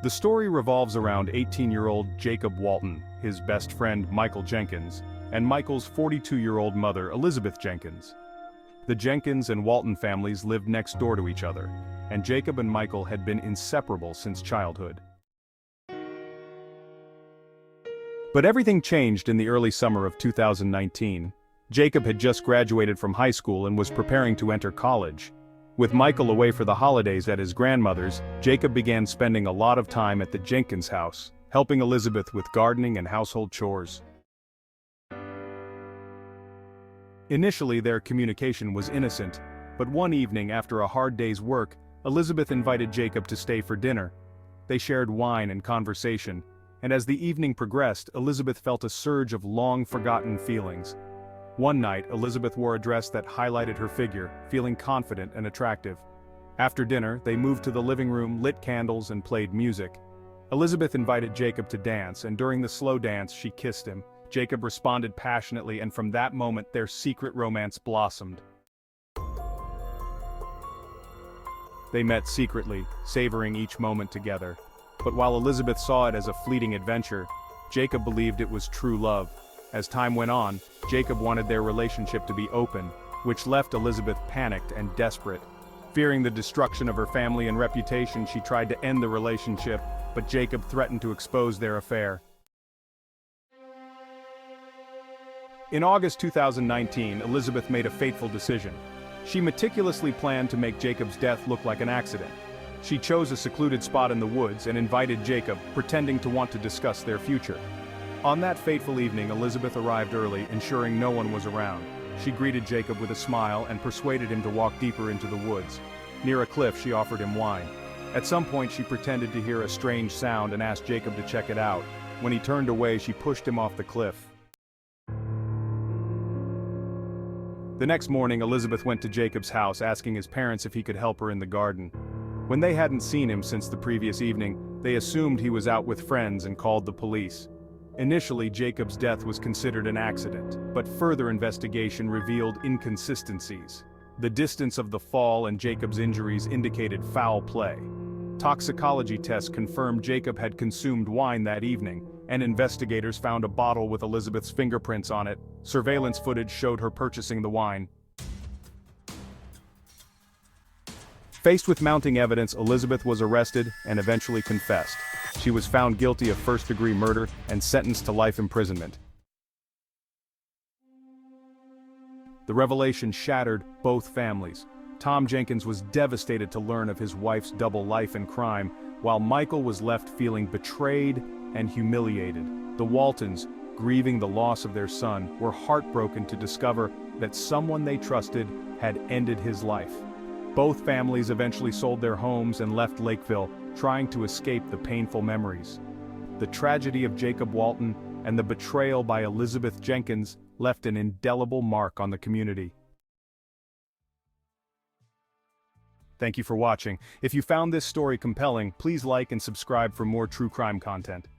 The story revolves around 18-year-old Jacob Walton, his best friend Michael Jenkins, and Michael's 42-year-old mother Elizabeth Jenkins. The Jenkins and Walton families lived next door to each other, and Jacob and Michael had been inseparable since childhood. But everything changed in the early summer of 2019. Jacob had just graduated from high school and was preparing to enter college. With Michael away for the holidays at his grandmother's, Jacob began spending a lot of time at the Jenkins house, helping Elizabeth with gardening and household chores. Initially, their communication was innocent, but one evening after a hard day's work, Elizabeth invited Jacob to stay for dinner. They shared wine and conversation, and as the evening progressed, Elizabeth felt a surge of long-forgotten feelings. One night, Elizabeth wore a dress that highlighted her figure, feeling confident and attractive. After dinner, they moved to the living room, lit candles, and played music. Elizabeth invited Jacob to dance, and during the slow dance, she kissed him. Jacob responded passionately, and from that moment, their secret romance blossomed. They met secretly, savoring each moment together. But while Elizabeth saw it as a fleeting adventure, Jacob believed it was true love. As time went on, Jacob wanted their relationship to be open, which left Elizabeth panicked and desperate. Fearing the destruction of her family and reputation, she tried to end the relationship, but Jacob threatened to expose their affair. In August 2019, Elizabeth made a fateful decision. She meticulously planned to make Jacob's death look like an accident. She chose a secluded spot in the woods and invited Jacob, pretending to want to discuss their future. On that fateful evening, Elizabeth arrived early, ensuring no one was around. She greeted Jacob with a smile and persuaded him to walk deeper into the woods. Near a cliff, she offered him wine. At some point, she pretended to hear a strange sound and asked Jacob to check it out. When he turned away, she pushed him off the cliff. The next morning, Elizabeth went to Jacob's house, asking his parents if he could help her in the garden. When they hadn't seen him since the previous evening, they assumed he was out with friends and called the police. Initially, Jacob's death was considered an accident, but further investigation revealed inconsistencies. The distance of the fall and Jacob's injuries indicated foul play. Toxicology tests confirmed Jacob had consumed wine that evening, and investigators found a bottle with Elizabeth's fingerprints on it. Surveillance footage showed her purchasing the wine. Faced with mounting evidence, Elizabeth was arrested and eventually confessed. She was found guilty of first-degree murder and sentenced to life imprisonment. The revelation shattered both families. Tom Jenkins was devastated to learn of his wife's double life in crime, while Michael was left feeling betrayed and humiliated. The Waltons, grieving the loss of their son, were heartbroken to discover that someone they trusted had ended his life. Both families eventually sold their homes and left Lakeville, trying to escape the painful memories. The tragedy of Jacob Walton and the betrayal by Elizabeth Jenkins left an indelible mark on the community. Thank you for watching. If you found this story compelling, please like and subscribe for more true crime content.